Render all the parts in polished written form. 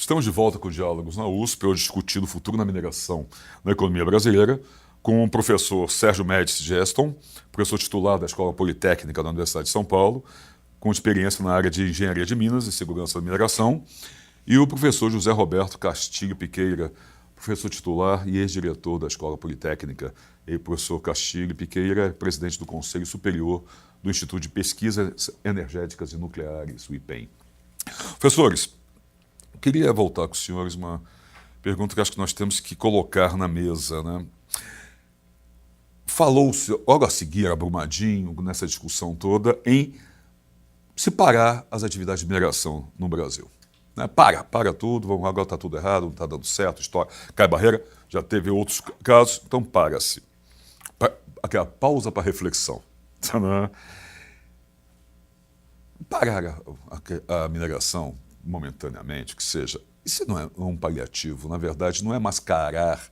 Estamos de volta com Diálogos na USP, hoje discutindo o futuro na mineração na economia brasileira, com o professor Sérgio Médici Geston, professor titular da Escola Politécnica da Universidade de São Paulo, com experiência na área de engenharia de minas e segurança da mineração, e o professor José Roberto Castilho Piqueira, professor titular e ex-diretor da Escola Politécnica. E o professor Castilho Piqueira é presidente do Conselho Superior do Instituto de Pesquisas Energéticas e Nucleares, o IPEN. Professores, eu queria voltar com os senhores uma pergunta que acho que nós temos que colocar na mesa, né? Falou-se, logo a seguir, a Brumadinho, nessa discussão toda, em separar as atividades de mineração no Brasil. Né? Para tudo, agora está tudo errado, não está dando certo, história, cai barreira, já teve outros casos, então para-se. Aquela pausa para reflexão. Parar a mineração momentaneamente, que seja, isso não é um paliativo, na verdade, não é mascarar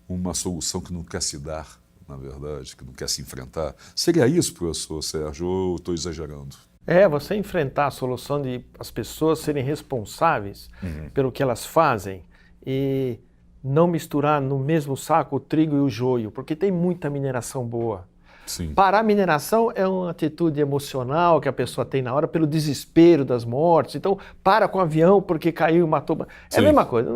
uma solução que não quer se dar, na verdade, que não quer se enfrentar. Seria isso, professor Sérgio, ou estou exagerando? Você enfrentar a solução de as pessoas serem responsáveis pelo que elas fazem e não misturar no mesmo saco o trigo e o joio, porque tem muita mineração boa. Sim. Parar a mineração é uma atitude emocional que a pessoa tem na hora pelo desespero das mortes. Então, para com o avião porque caiu e matou. É a mesma coisa.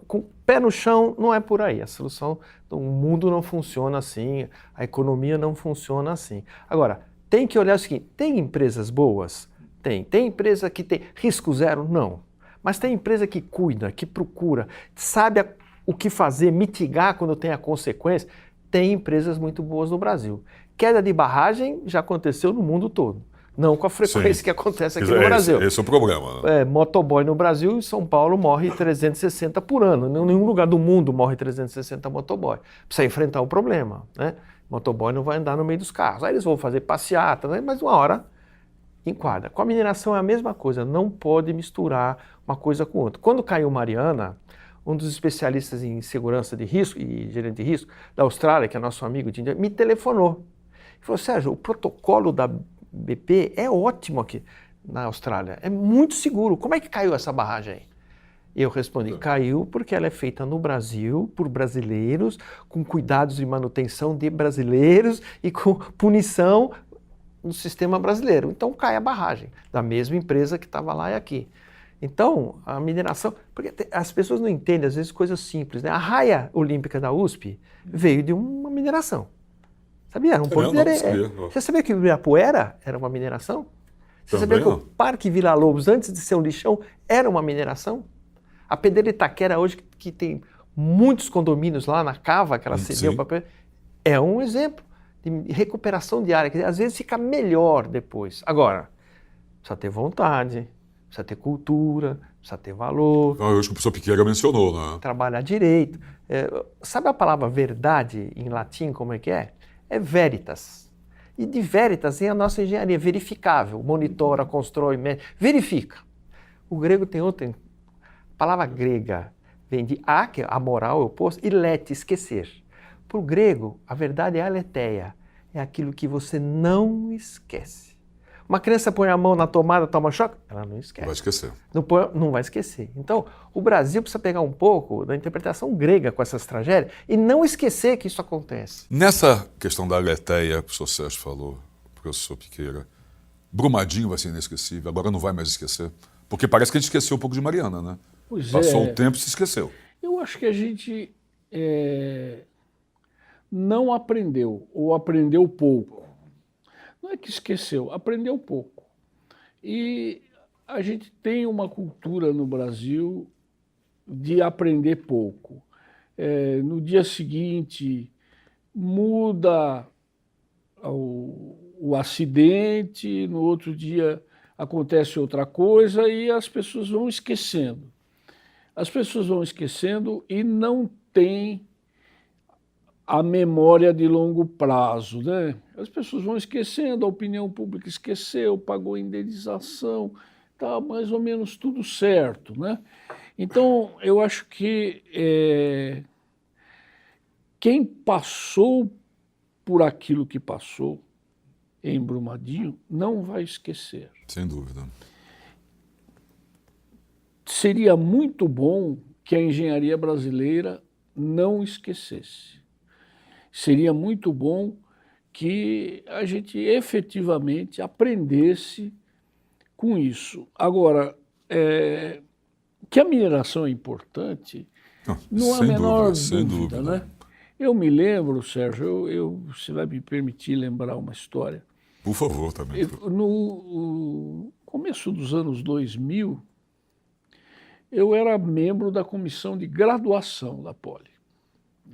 Com o pé no chão, não é por aí. A solução, o mundo não funciona assim, a economia não funciona assim. Agora, tem que olhar o seguinte, tem empresas boas? Tem. Tem empresa que tem risco zero? Não. Mas tem empresa que cuida, que procura, sabe o que fazer, mitigar quando tem a consequência. Tem empresas muito boas no Brasil. Queda de barragem já aconteceu no mundo todo. Não com a frequência que acontece aqui no Brasil. Esse é o problema. Né? Motoboy no Brasil, em São Paulo, morre 360 por ano. Em nenhum lugar do mundo morre 360 motoboy. Precisa enfrentar o problema. Né? Motoboy não vai andar no meio dos carros. Aí eles vão fazer passeata, né? Mas uma hora enquadra. Com a mineração é a mesma coisa. Não pode misturar uma coisa com outra. Quando caiu Mariana, um dos especialistas em segurança de risco e gerente de risco da Austrália, que é nosso amigo de me telefonou. Ele falou, Sérgio, o protocolo da BP é ótimo aqui na Austrália, é muito seguro. Como é que caiu essa barragem aí? Eu respondi, caiu porque ela é feita no Brasil, por brasileiros, com cuidados de manutenção de brasileiros e com punição no sistema brasileiro. Então cai a barragem, da mesma empresa que estava lá e aqui. Então, a mineração, porque as pessoas não entendem, às vezes, coisas simples, né? A raia olímpica da USP veio de uma mineração. Sabia? Era um ponto de areia. Você sabia que o Ibirapuera era uma mineração? Você sabia que o Parque Vila Lobos, antes de ser um lixão, era uma mineração? A Pedreira Itaquera hoje, que tem muitos condomínios lá na cava, que ela cedeu para... É um exemplo de recuperação de área, que às vezes fica melhor depois. Agora, precisa ter vontade, precisa ter cultura, precisa ter valor. Eu acho que o professor Piqueira mencionou, né? Trabalhar direito. Sabe a palavra verdade em latim, como é que é? É veritas. E de veritas é a nossa engenharia verificável. Monitora, constrói, mede, verifica. O grego tem outra. A palavra grega vem de a, que é a moral, é o oposto, e lete, esquecer. Para o grego, a verdade é aletheia. É aquilo que você não esquece. Uma criança põe a mão na tomada, toma choque, ela não esquece. Vai esquecer. Não vai esquecer. Então, o Brasil precisa pegar um pouco da interpretação grega com essas tragédias e não esquecer que isso acontece. Nessa questão da aletheia, que o professor Sérgio falou, professor Piqueira, Brumadinho vai ser inesquecível, agora não vai mais esquecer. Porque parece que a gente esqueceu um pouco de Mariana, né? Passou o tempo e se esqueceu. Eu acho que a gente não aprendeu, ou aprendeu pouco. Não é que esqueceu, aprendeu pouco. E a gente tem uma cultura no Brasil de aprender pouco. No dia seguinte, muda o acidente, no outro dia acontece outra coisa e as pessoas vão esquecendo. As pessoas vão esquecendo e não têm a memória de longo prazo, né? As pessoas vão esquecendo, a opinião pública esqueceu, pagou indenização, tá mais ou menos tudo certo, né? Então, eu acho que quem passou por aquilo que passou em Brumadinho não vai esquecer. Sem dúvida. seria muito bom que a engenharia brasileira não esquecesse. Seria muito bom que a gente efetivamente aprendesse com isso. Agora, que a mineração é importante, não há a menor dúvida, né? Eu me lembro, Sérgio, você vai me permitir lembrar uma história. Por favor, também. No começo dos anos 2000, eu era membro da comissão de graduação da Poli.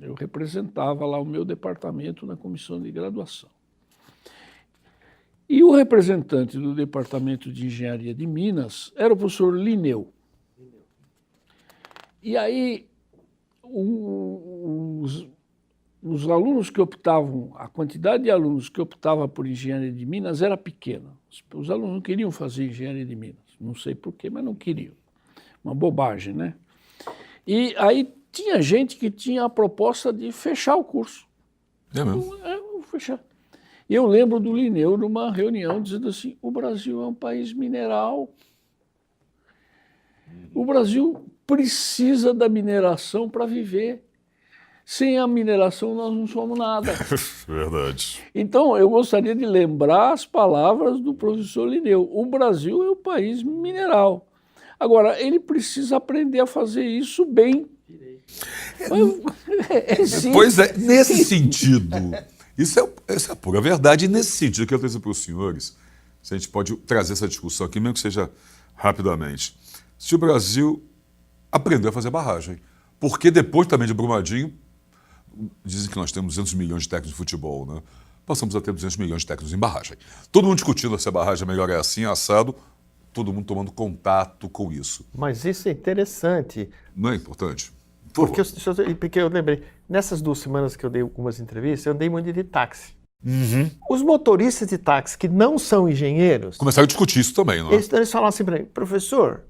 Eu representava lá o meu departamento na comissão de graduação. E o representante do departamento de engenharia de Minas era o professor Linneu. E aí, os alunos que optavam, a quantidade de alunos que optava por engenharia de Minas era pequena. Os alunos não queriam fazer engenharia de Minas. Não sei porquê, mas não queriam. Uma bobagem, né? E aí tinha gente que tinha a proposta de fechar o curso. É mesmo? Vou fechar. E eu lembro do Linneu numa reunião dizendo assim, o Brasil é um país mineral. O Brasil precisa da mineração para viver. Sem a mineração nós não somos nada. Verdade. Então eu gostaria de lembrar as palavras do professor Linneu. O Brasil é um país mineral. Agora, ele precisa aprender a fazer isso bem. Pois é, nesse sentido, essa é a pura verdade, e nesse sentido que eu trazer para os senhores, se a gente pode trazer essa discussão aqui, mesmo que seja rapidamente. Se o Brasil aprendeu a fazer barragem, porque depois também de Brumadinho, dizem que nós temos 200 milhões de técnicos de futebol, né? Passamos a ter 200 milhões de técnicos em barragem. Todo mundo discutindo se a barragem melhor é assim, assado, todo mundo tomando contato com isso. Mas isso é interessante. Não é importante? Porque eu lembrei, nessas 2 semanas que eu dei algumas entrevistas, eu andei muito de táxi. Uhum. Os motoristas de táxi que não são engenheiros... Começaram a discutir isso também, não é? Eles falam assim para mim, professor,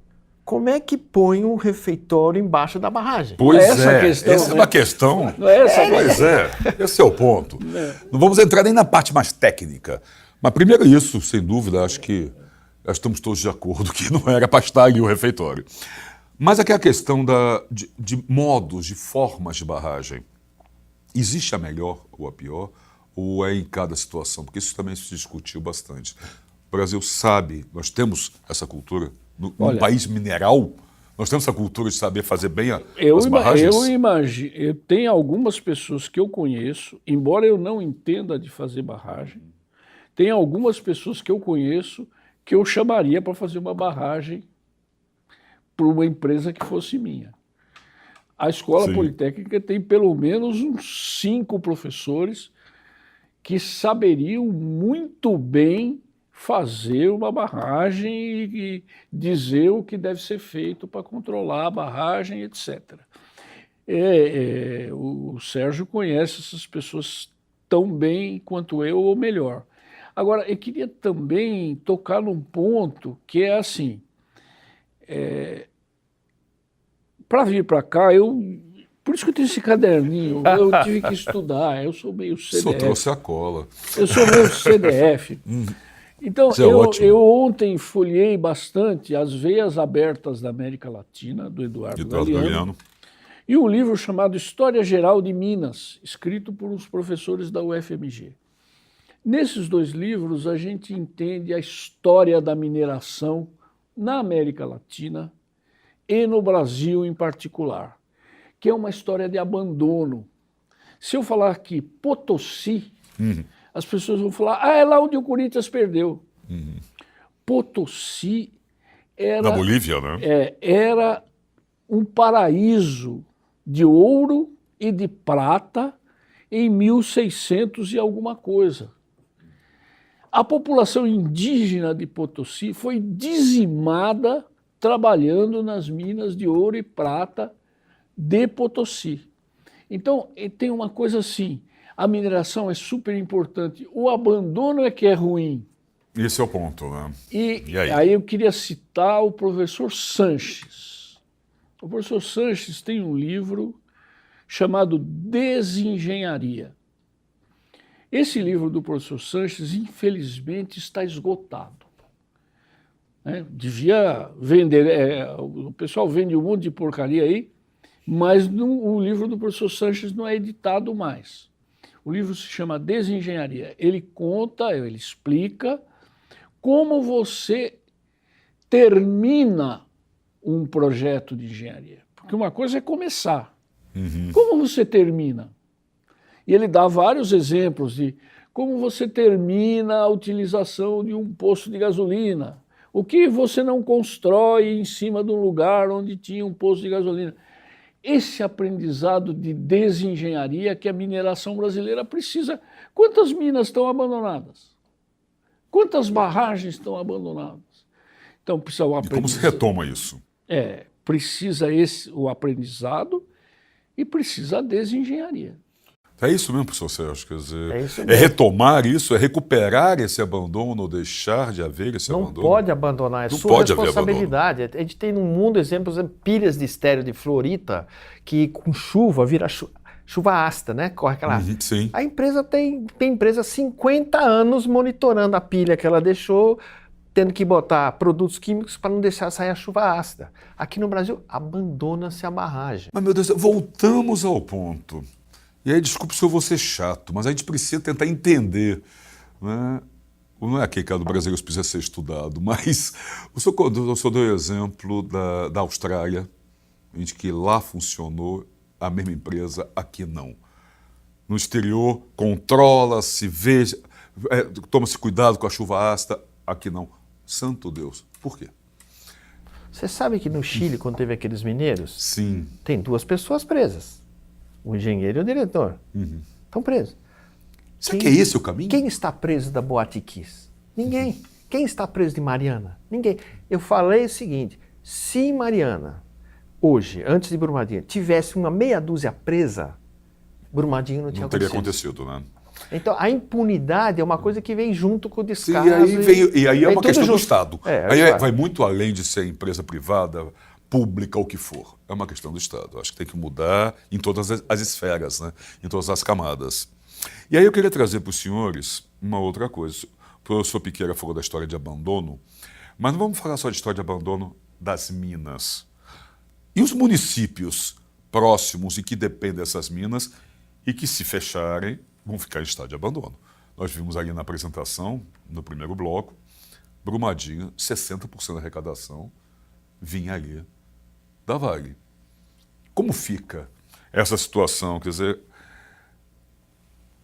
como é que põe um refeitório embaixo da barragem? Pois essa é, questão, essa é uma questão. Não é essa Pois é, esse é o ponto. Não vamos entrar nem na parte mais técnica. Mas primeiro isso, sem dúvida, acho que estamos todos de acordo que não era para estar ali o refeitório. Mas aqui a questão de modos, de formas de barragem. Existe a melhor ou a pior? Ou é em cada situação? Porque isso também se discutiu bastante. O Brasil sabe, nós temos essa cultura, num país mineral, nós temos essa cultura de saber fazer bem as barragens? Eu imagino, tem algumas pessoas que eu conheço, embora eu não entenda de fazer barragem, tem algumas pessoas que eu conheço que eu chamaria para fazer uma barragem para uma empresa que fosse minha. A Escola Sim. Politécnica tem pelo menos uns 5 professores que saberiam muito bem fazer uma barragem e dizer o que deve ser feito para controlar a barragem, etc. O Sérgio conhece essas pessoas tão bem quanto eu, ou melhor. Agora, eu queria também tocar num ponto que é assim, para vir para cá, por isso que eu tenho esse caderninho, eu tive que estudar, eu sou meio CDF. Só trouxe a cola. Eu sou meio CDF. Então, eu ontem folhei bastante As Veias Abertas da América Latina, do Eduardo Galeano, e um livro chamado História Geral de Minas, escrito por uns professores da UFMG. Nesses 2 livros, a gente entende a história da mineração na América Latina e no Brasil em particular, que é uma história de abandono. Se eu falar aqui Potosí, as pessoas vão falar, é lá onde o Corinthians perdeu. Potosí era... Na Bolívia, né? Era um paraíso de ouro e de prata em 1600 e alguma coisa. A população indígena de Potosí foi dizimada trabalhando nas minas de ouro e prata de Potosí. Então, tem uma coisa assim, a mineração é super importante, o abandono é que é ruim. Esse é o ponto, né? E aí eu queria citar o professor Sanches. O professor Sanches tem um livro chamado Desengenharia. Esse livro do professor Sanches, infelizmente, está esgotado. né? Devia vender. O pessoal vende um monte de porcaria aí, mas o livro do professor Sanches não é editado mais. O livro se chama Desengenharia. Ele conta, ele explica como você termina um projeto de engenharia. Porque uma coisa é começar. Como você termina? E ele dá vários exemplos de como você termina a utilização de um posto de gasolina. O que você não constrói em cima de um lugar onde tinha um posto de gasolina. Esse aprendizado de desengenharia que a mineração brasileira precisa. Quantas minas estão abandonadas? Quantas barragens estão abandonadas? Então precisa o aprendizado. E como se retoma isso? Precisa o aprendizado e precisa a desengenharia. É isso mesmo, professor Sérgio? Quer dizer, É isso é mesmo. retomar isso, é recuperar esse abandono, ou deixar de haver esse Não abandono? pode abandonar, é Não sua pode haver responsabilidade. A gente tem no mundo exemplos, pilhas de estéreo de fluorita, que com chuva vira chuva ácida, né? Corre aquela. Sim. A empresa tem empresa há 50 anos monitorando a pilha que ela deixou, tendo que botar produtos químicos para não deixar sair a chuva ácida. Aqui no Brasil, abandona-se a barragem. Mas, meu Deus, voltamos ao ponto. E aí, desculpe se eu vou ser chato, mas a gente precisa tentar entender, né? Não é aqui que o Brasil precisa ser estudado, mas o senhor deu o exemplo da Austrália, em que lá funcionou a mesma empresa, aqui não. No exterior, controla-se, veja, toma-se cuidado com a chuva ácida, aqui não. Santo Deus, por quê? Você sabe que no Chile, quando teve aqueles mineiros, Sim. tem 2 pessoas presas. O engenheiro e o diretor. Estão presos. Será que é esse o caminho? Quem está preso da Boate Kiss? Ninguém. Quem está preso de Mariana? Ninguém. Eu falei o seguinte, se Mariana, hoje, antes de Brumadinho, tivesse uma meia dúzia presa, Brumadinho não tinha Não teria acontecido. acontecido, né? Então, a impunidade é uma coisa que vem junto com o Sim, descaso. e aí é vem uma tudo questão do junto. Estado. É, Aí claro. vai muito além de ser empresa privada, pública, o que for. É uma questão do Estado. Acho que tem que mudar em todas as esferas, né? Em todas as camadas. E aí eu queria trazer para os senhores uma outra coisa. O professor Piqueira falou da história de abandono, mas não vamos falar só de história de abandono das minas. E os municípios próximos e que dependem dessas minas e que, se fecharem, vão ficar em estado de abandono. Nós vimos ali na apresentação, no primeiro bloco, Brumadinho, 60% da arrecadação vinha ali da Vale. Como fica essa situação? Quer dizer,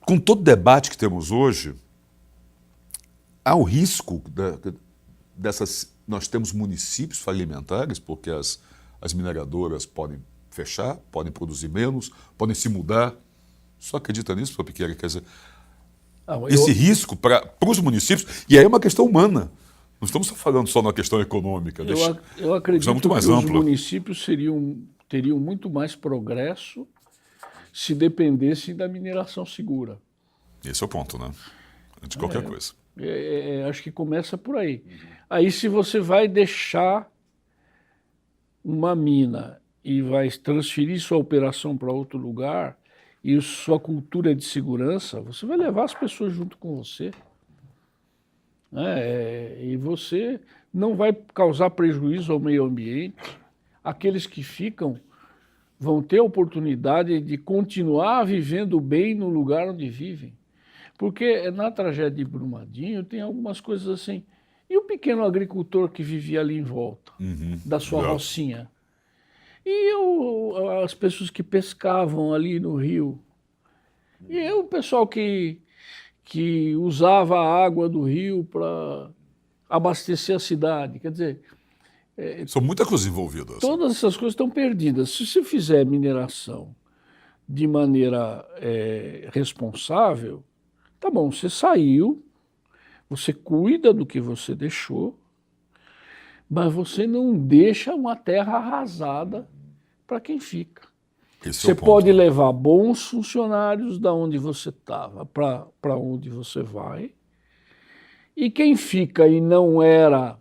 com todo o debate que temos hoje, há o risco dessas... Nós temos municípios falimentares, porque as mineradoras podem fechar, podem produzir menos, podem se mudar. Só acredita nisso, professor Piqueira? Quer dizer, esse risco para os municípios, e aí é uma questão humana. Não estamos falando só na questão econômica. Eu acredito muito mais que amplo. Os municípios teriam muito mais progresso se dependessem da mineração segura. Esse é o ponto, né? Antes de qualquer coisa. Acho que começa por aí. Aí, se você vai deixar uma mina e vai transferir sua operação para outro lugar e sua cultura de segurança, você vai levar as pessoas junto com você. E você não vai causar prejuízo ao meio ambiente. Aqueles que ficam vão ter a oportunidade de continuar vivendo bem no lugar onde vivem. Porque na tragédia de Brumadinho tem algumas coisas assim. E o pequeno agricultor que vivia ali em volta da sua rocinha? E as pessoas que pescavam ali no rio? E o pessoal que usava a água do rio para abastecer a cidade? Quer dizer... São muitas coisas envolvidas. Todas essas coisas estão perdidas. Se você fizer mineração de maneira responsável, tá bom, você saiu, você cuida do que você deixou, mas você não deixa uma terra arrasada para quem fica. Você pode levar bons funcionários da onde você estava para onde você vai, e quem fica e não era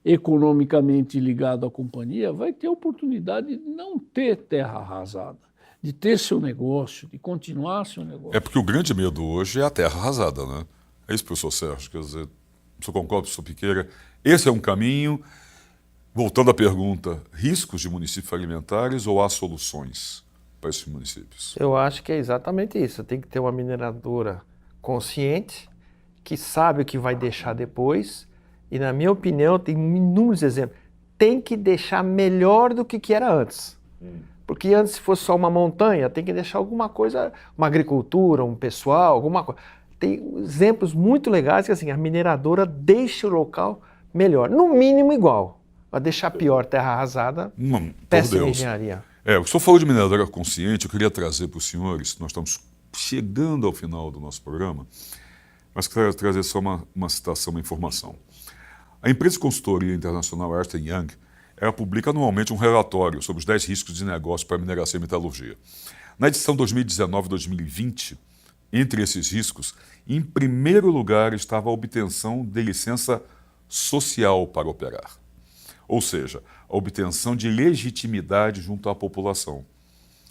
economicamente ligado à companhia vai ter a oportunidade de não ter terra arrasada, de ter seu negócio, de continuar seu negócio. É porque o grande medo hoje é a terra arrasada, né? É isso, professor Sérgio. Quer dizer, o senhor concorda, professor Piqueira? Esse é um caminho. Voltando à pergunta, riscos de municípios alimentares ou há soluções para esses municípios? Eu acho que é exatamente isso. Tem que ter uma mineradora consciente, que sabe o que vai deixar depois, e na minha opinião, tem inúmeros exemplos. Tem que deixar melhor do que era antes. Porque antes, se fosse só uma montanha, tem que deixar alguma coisa, uma agricultura, um pessoal, alguma coisa. Tem exemplos muito legais que assim, a mineradora deixa o local melhor, no mínimo igual. Vai deixar pior, terra arrasada, péssima engenharia. O senhor falou de mineradora consciente, eu queria trazer para os senhores, nós estamos chegando ao final do nosso programa, mas quero trazer só uma citação, uma informação. A empresa de consultoria internacional Ernst & Young, ela publica anualmente um relatório sobre os 10 riscos de negócio para a mineração e metalurgia. Na edição 2019-2020, entre esses riscos, em primeiro lugar estava a obtenção de licença social para operar. Ou seja, a obtenção de legitimidade junto à população.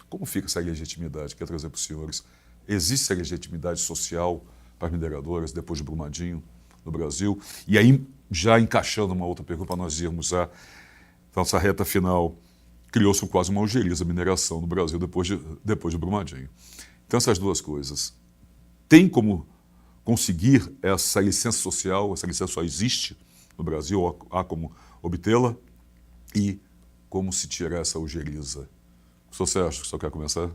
Como fica essa legitimidade? Quero trazer para os senhores. Existe a legitimidade social para as mineradoras depois de Brumadinho no Brasil? E aí, já encaixando uma outra pergunta para nós irmos à nossa reta final, criou-se quase uma algeriza a mineração no Brasil depois de Brumadinho. Então, essas duas coisas. Tem como conseguir essa licença social? Essa licença só existe no Brasil? Há como obtê-la? E como se tirar essa algeriza? O senhor Sérgio, o senhor quer começar?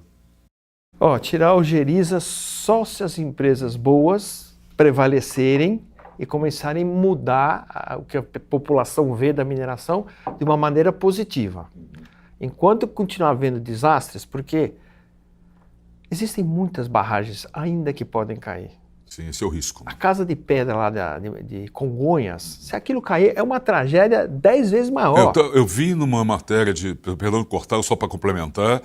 Tirar a algeriza só se as empresas boas prevalecerem e começarem a mudar o que a população vê da mineração de uma maneira positiva. Enquanto continuar havendo desastres, porque existem muitas barragens ainda que podem cair. Sim, esse é o risco. A casa de pedra lá de Congonhas, se aquilo cair, é uma tragédia 10 vezes maior. Eu vi numa matéria perdão, cortar só para complementar,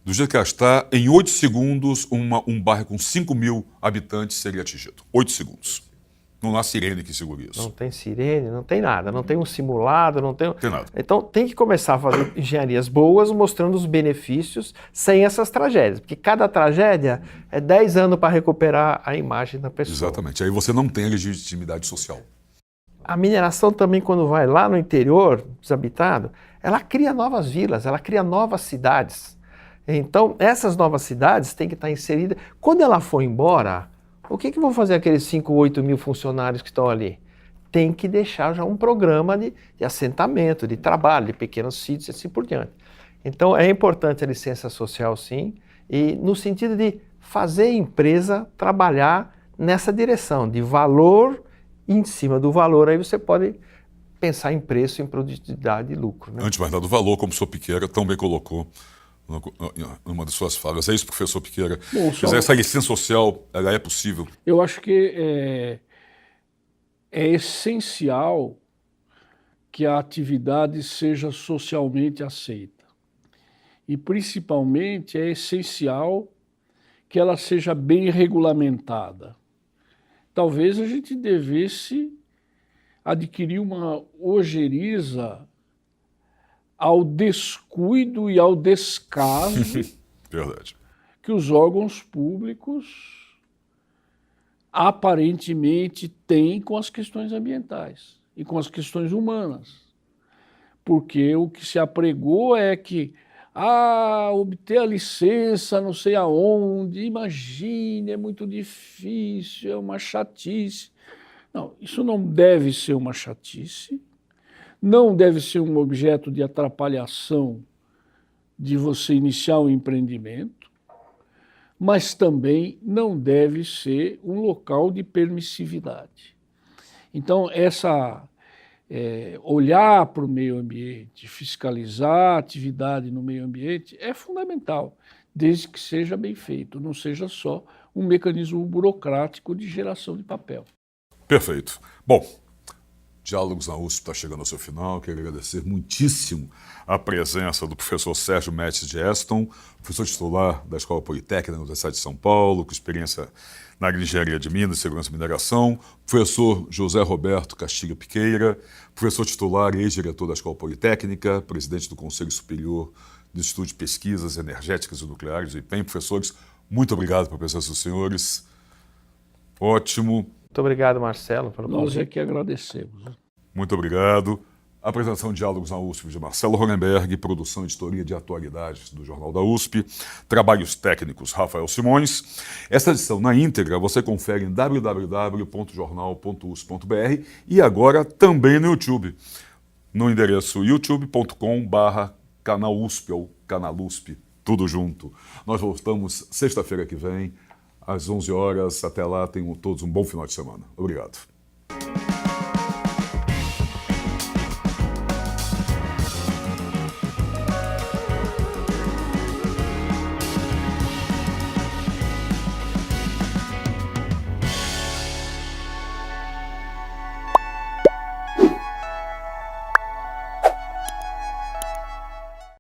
do jeito que ela está, em 8 segundos, um bairro com 5 mil habitantes seria atingido. 8 segundos. Não há sirene que segure isso. Não tem sirene, não tem nada, não tem um simulado, não tem nada. Então tem que começar a fazer engenharias boas, mostrando os benefícios sem essas tragédias, porque cada tragédia é 10 anos para recuperar a imagem da pessoa. Exatamente, aí você não tem a legitimidade social. A mineração também, quando vai lá no interior, desabitado, ela cria novas vilas, ela cria novas cidades. Então essas novas cidades têm que estar inseridas. Quando ela for embora, o que vão fazer aqueles 5, 8 mil funcionários que estão ali? Tem que deixar já um programa de assentamento, de trabalho, de pequenos sítios e assim por diante. Então é importante a licença social, sim, e no sentido de fazer a empresa trabalhar nessa direção, de valor, e em cima do valor aí você pode pensar em preço, em produtividade e lucro. Né? Antes de mais nada, o valor, como o senhor Piqueira tão bem colocou, numa das suas falas. É isso, professor Piqueira? Bom, quer dizer, essa licença social, ela é possível? Eu acho que é essencial que a atividade seja socialmente aceita. E, principalmente, é essencial que ela seja bem regulamentada. Talvez a gente devesse adquirir uma ojeriza ao descuido e ao descaso Verdade. que os órgãos públicos aparentemente têm com as questões ambientais e com as questões humanas. Porque o que se apregou é que obter a licença não sei aonde, imagine, é muito difícil, é uma chatice. Não, isso não deve ser uma chatice. Não deve ser um objeto de atrapalhação de você iniciar um empreendimento, mas também não deve ser um local de permissividade. Então, olhar para o meio ambiente, fiscalizar a atividade no meio ambiente é fundamental, desde que seja bem feito, não seja só um mecanismo burocrático de geração de papel. Perfeito. Bom, Diálogos na USP está chegando ao seu final. Quero agradecer muitíssimo a presença do professor Sérgio Médici Geston, professor titular da Escola Politécnica da Universidade de São Paulo, com experiência na área de engenharia de Minas, segurança e mineração, professor José Roberto Castilho Piqueira, professor titular e ex-diretor da Escola Politécnica, presidente do Conselho Superior do Instituto de Pesquisas Energéticas e Nucleares, o IPEM. Professores, muito obrigado pela presença dos senhores. Ótimo. Muito obrigado, Marcelo, pelo convite. Nós é que agradecemos. Muito obrigado. Apresentação de Diálogos na USP de Marcelo Hollenberg, produção e editoria de atualidades do Jornal da USP, trabalhos técnicos Rafael Simões. Esta edição na íntegra você confere em www.jornal.usp.br e agora também no YouTube, no endereço youtube.com/canal USP ou Canal USP, tudo junto. Nós voltamos sexta-feira que vem, às 11 horas. Até lá, tenham todos um bom final de semana. Obrigado.